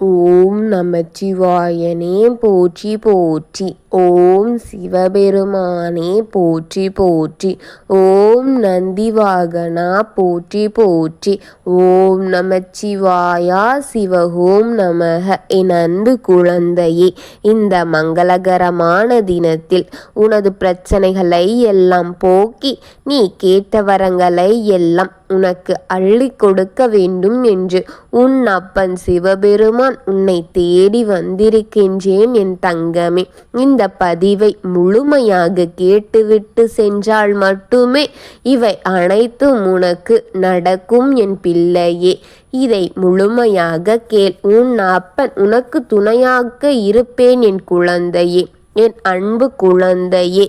ஓம் நமச்சிவாயனே போற்றி போற்றி. ஓம் சிவபெருமானே போற்றி போற்றி. ஓம் நந்திவாகனா போற்றி போற்றி. ஓம் நமச்சிவாயா சிவஹோம் நமக. என் அன்பு குழந்தையே, இந்த மங்களகரமான தினத்தில் உனது பிரச்சனைகளை எல்லாம் போக்கி நீ கேட்ட வரங்களை எல்லாம் உனக்கு அள்ளி கொடுக்க வேண்டும் என்று உன் அப்பன் சிவபெருமான் உன்னை தேடி வந்திருக்கின்றேன் என் தங்கமே. இந்த பதிவை முழுமையாக கேட்டுவிட்டு சென்றால் மட்டுமே இவை அனைத்தும் உனக்கு நடக்கும் என் பிள்ளையே. இதை முழுமையாக கேள். உன் அப்பன் உனக்கு துணையாக இருப்பேன் என் குழந்தையே. என் அன்பு குழந்தையே,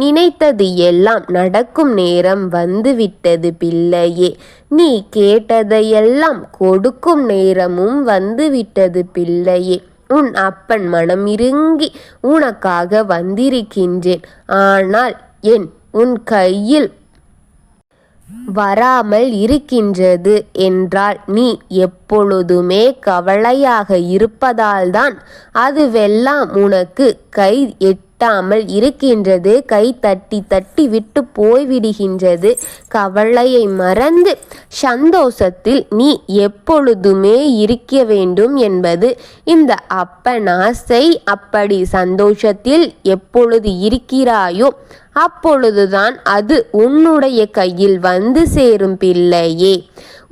நினைத்தது எல்லாம் நடக்கும் நேரம் வந்துவிட்டது பிள்ளையே. நீ கேட்டதையெல்லாம் கொடுக்கும் நேரமும் வந்துவிட்டது பிள்ளையே. உன் அப்பன் மனமிருங்கி உனக்காக வந்திருக்கின்றேன். ஆனால் உன் கையில் வராமல் இருக்கின்றது என்றால் நீ எப்பொழுதுமே கவலையாக இருப்பதால்தான் அதுவெல்லாம் உனக்கு கை எட்டாமல் இருக்கின்றது. கை தட்டி தட்டி விட்டு போய்விடுகின்றது. கவலையை மறந்து சந்தோஷத்தில் நீ எப்பொழுதுமே இருக்க வேண்டும் என்பது இந்த அப்பன் ஆசை. அப்படி சந்தோஷத்தில் எப்பொழுது இருக்கிறாயோ அப்பொழுதுதான் அது உன்னுடைய கையில் வந்து சேரும் பிள்ளையே.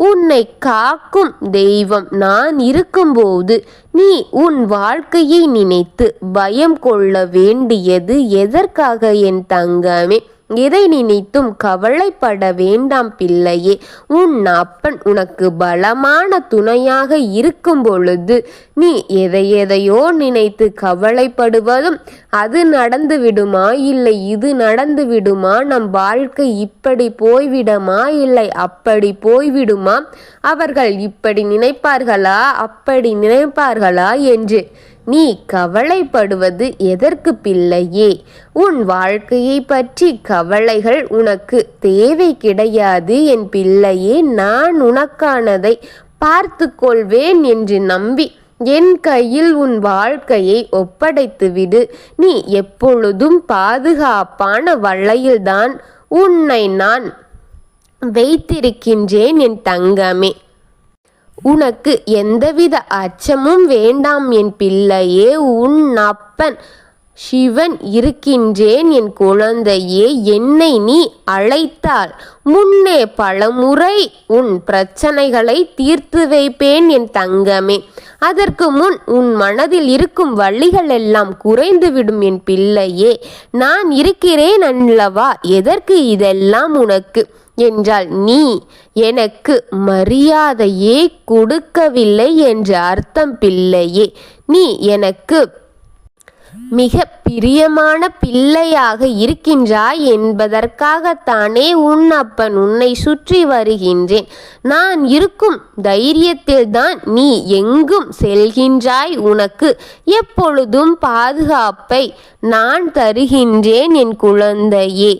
உன்னை காக்கும் தெய்வம் நான் இருக்கும்போது நீ உன் வாழ்க்கையை நினைத்து பயம் கொள்ள வேண்டியது எதற்காக என் தங்கமே? எதை நினைத்தும் கவலைப்பட வேண்டாம் பிள்ளையே. உன் அப்பன் உனக்கு பலமான துணையாக இருக்கும் பொழுது நீ எதையோ நினைத்து கவலைப்படுவதும் அது நடந்து விடுமா, இல்லை இது நடந்து விடுமா, நம் வாழ்க்கை இப்படி போய்விடுமா, இல்லை அப்படி போய்விடுமா, அவர்கள் இப்படி நினைப்பார்களா அப்படி நினைப்பார்களா என்று நீ கவலைப்படுவது எதற்கு பிள்ளையே? உன் வாழ்க்கையை பற்றி கவலைகள் உனக்கு தேவை கிடையாது என் பிள்ளையே. நான் உனக்கானதை பார்த்து கொள்வேன் என்று நம்பி என் கையில் உன் வாழ்க்கையை ஒப்படைத்துவிடு. நீ எப்பொழுதும் பாதுகாப்பான வலையில்தான் உன்னை நான் வைத்திருக்கின்றேன் என் தங்கமே. உனக்கு எந்தவித அச்சமும் வேண்டாம் என் பிள்ளையே. உன் அப்பன் சிவன் இருக்கின்றேன் என் குழந்தையே. என்னை நீ அழைத்தால் முன்னே பலமுறை உன் பிரச்சனைகளை தீர்த்து வைப்பேன் என் தங்கமே. அதற்கு முன் உன் மனதில் இருக்கும் வலிகள் எல்லாம் குறைந்துவிடும் என் பிள்ளையே. நான் இருக்கிறேன் அல்லவா, எதற்கு இதெல்லாம் உனக்கு என்றால் நீ எனக்கு மரியாதையே கொடுக்கவில்லை என்று அர்த்தம் பிள்ளையே. நீ எனக்கு மிக பிரியமான பிள்ளையாக இருக்கின்றாய் என்பதற்காகத்தானே உன் அப்பன் உன்னை சுற்றி வருகின்றேன். நான் இருக்கும் தைரியத்தில்தான் நீ எங்கும் செல்கின்றாய். உனக்கு எப்பொழுதும் பாதுகாப்பை நான் தருகின்றேன் என் குழந்தையே.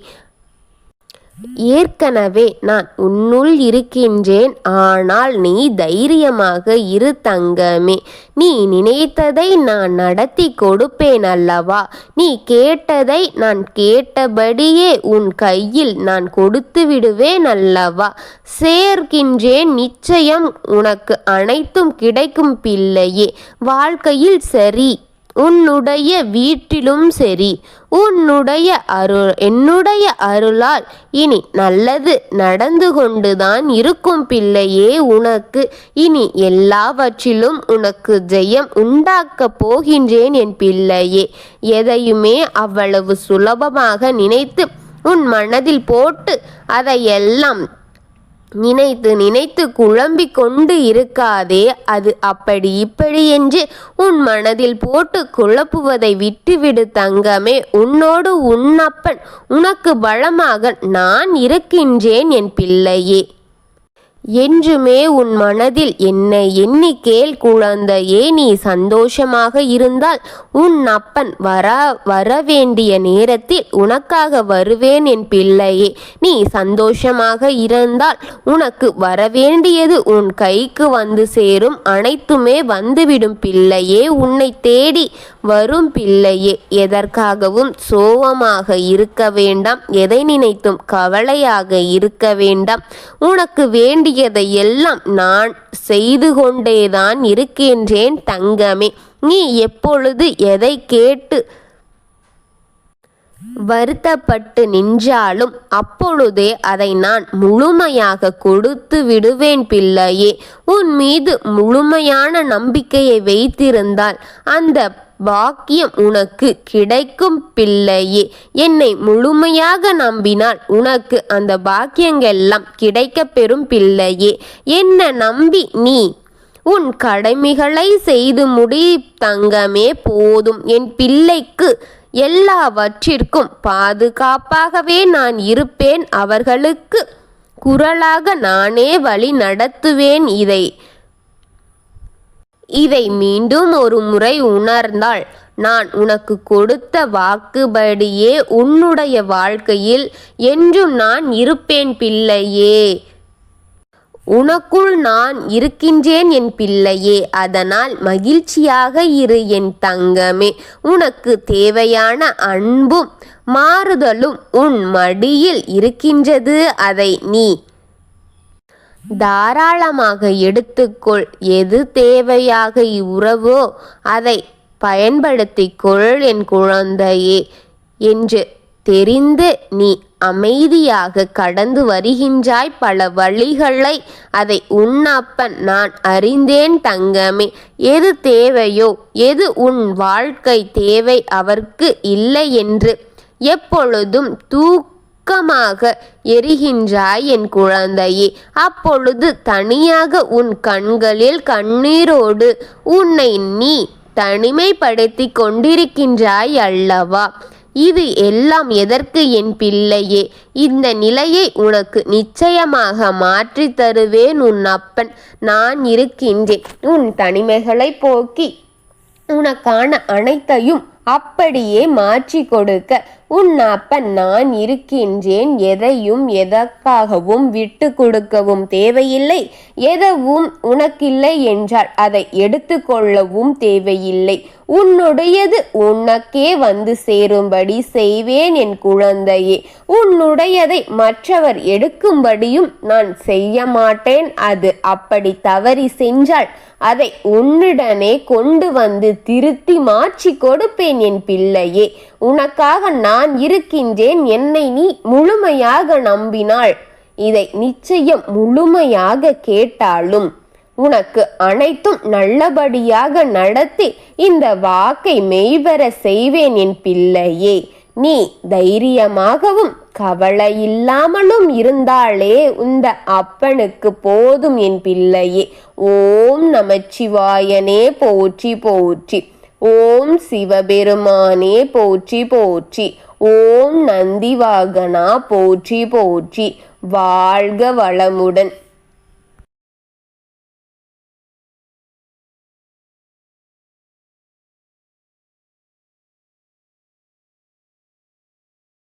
ஏற்கனவே நான் உன்னுள் இருக்கின்றேன். ஆனால் நீ தைரியமாக இரு தங்கமே. நீ நினைத்ததை நான் நடத்தி கொடுப்பேன் அல்லவா. நீ கேட்டதை நான் கேட்டபடியே உன் கையில் நான் கொடுத்து விடுவேன் அல்லவா. சேர்க்கின்றேன். நிச்சயம் உனக்கு அனைத்தும் கிடைக்கும் பிள்ளையே. வாழ்க்கையில் சரி, உன்னுடைய வீட்டிலும் சரி, என்னுடைய அருளால் இனி நல்லது நடந்து கொண்டுதான் இருக்கும் பிள்ளையே. உனக்கு இனி எல்லாவற்றிலும் உனக்கு ஜெயம் உண்டாக்கப் போகின்றேன் என் பிள்ளையே. எதையுமே அவ்வளவு சுலபமாக நினைத்து உன் மனதில் போட்டு அதையெல்லாம் நினைத்து குழம்பிக் கொண்டு இருக்காதே. அது அப்படி இப்படி என்று உன் மனதில் போட்டு குழப்புவதை விட்டுவிடு தங்கமே. உன்னோடு உன்னப்பன் உனக்கு பலமாக நான் இருக்கின்றேன் என் பிள்ளையே. என்றுமே உன் மனதில் என்னை எண்ணி கேள் குழந்தையே. நீ சந்தோஷமாக இருந்தால் உன் அப்பன் வரவேண்டிய நேரத்தில் உனக்காக வருவேன் என் பிள்ளையே. நீ சந்தோஷமாக இருந்தால் உனக்கு வரவேண்டியது உன் கைக்கு வந்து சேரும். அனைத்துமே வந்துவிடும் பிள்ளையே. உன்னை தேடி வரும் பிள்ளையே. எதற்காகவும் சோகமாக இருக்க வேண்டாம். எதை நினைத்தும் கவலையாக இருக்க வேண்டாம். உனக்கு வேண்டியதை எல்லாம் நான் செய்து கொண்டேதான் இருக்கின்றேன் தங்கமே. நீ எப்பொழுது எதை கேட்டு வருத்தப்பட்டு நின்றாலும் அப்பொழுதே அதை நான் முழுமையாக கொடுத்து விடுவேன் பிள்ளையே. உன் மீது முழுமையான நம்பிக்கையை வைத்திருந்தால் அந்த பாக்கியம் உனக்கு கிடைக்கும் பிள்ளையே. என்னை முழுமையாக நம்பினால் உனக்கு அந்த பாக்கியங்கள்லாம் கிடைக்க பெறும் பிள்ளையே. என்ன நம்பி நீ உன் கடமைகளை செய்து முடி தங்கமே போதும். என் பிள்ளைக்கு எல்லாவற்றிற்கும் பாதுகாப்பாகவே நான் இருப்பேன். அவர்களுக்கு குரலாக நானே வழி நடத்துவேன். இதை மீண்டும் ஒரு முறை உணர்ந்தால் நான் உனக்கு கொடுத்த வாக்குப்படியே உன்னுடைய வாழ்க்கையில் என்றும் நான் இருப்பேன் பிள்ளையே. உனக்குள் நான் இருக்கின்றேன் என் பிள்ளையே. அதனால் மகிழ்ச்சியாக இரு என் தங்கமே. உனக்கு தேவையான அன்பும் மாறுதலும் உன் மடியில் இருக்கின்றது. அதை நீ தாராளமாக எடுத்துக்கொள். எது தேவையாக உறவோ அதை பயன்படுத்திக்கொள் என் குழந்தையே என்று தெரிந்து நீ அமைதியாக கடந்து வருகின்றாய் பல வழிகளை. அதை உன் அப்பன் நான் அறிந்தேன் தங்கமே. எது தேவையோ எது உன் வாழ்க்கை தேவை அவருக்கு இல்லை என்று எப்பொழுதும் தூக்கமாக எரிகின்றாய் என் குழந்தையே. அப்பொழுது தனியாக உன் கண்களில் கண்ணீரோடு உன்னை நீ தனிமைப்படுத்தி கொண்டிருக்கின்றாய் அல்லவா? இது எல்லாம் எதற்கு என் பிள்ளையே? இந்த நிலையை உனக்கு நிச்சயமாக மாற்றி தருவேன் உன் அப்பன் நான் இருக்கின்றேன். உன் தனிமைகளை போக்கி உனக்கான அனைத்தையும் அப்படியே மாற்றி கொடுக்க உன் அப்பன் நான் இருக்கின்றேன். எதையும் எதற்காகவும் விட்டு கொடுக்கவும் தேவையில்லை. எதுவும் உனக்கில்லை என்றால் அதை எடுத்து கொள்ளவும் தேவையில்லை. உன்னுடையது உனக்கே வந்து சேரும்படி செய்வேன் என் குழந்தையே. உன்னுடையதை மற்றவர் எடுக்கும்படியும் நான் செய்ய மாட்டேன். அது அப்படி தவறி சென்றால் அதை உன்னுடனே கொண்டு வந்து திருத்தி மாற்றி கொடுப்பேன் என் பிள்ளையே. உனக்காக நான் இருக்கின்றேன். என்னை நீ முழுமையாக நம்பினாள் இதை நிச்சயம் முழுமையாக கேட்டாலும் உனக்கு அனைத்தும் நல்லபடியாக நடத்தி இந்த வாக்கை மெய்வர செய்வேன் என் பிள்ளையே. நீ தைரியமாகவும் கவலையில்லாமலும் இருந்தாலே இந்த அப்பனுக்கு போதும் என் பிள்ளையே. ஓம் நமச்சிவாயனே போற்றி போற்றி. ஓம் சிவபெருமானே போற்றி போற்றி. ஓம் நந்திவாகனா போற்றி போற்றி. வாழ்க வளமுடன்.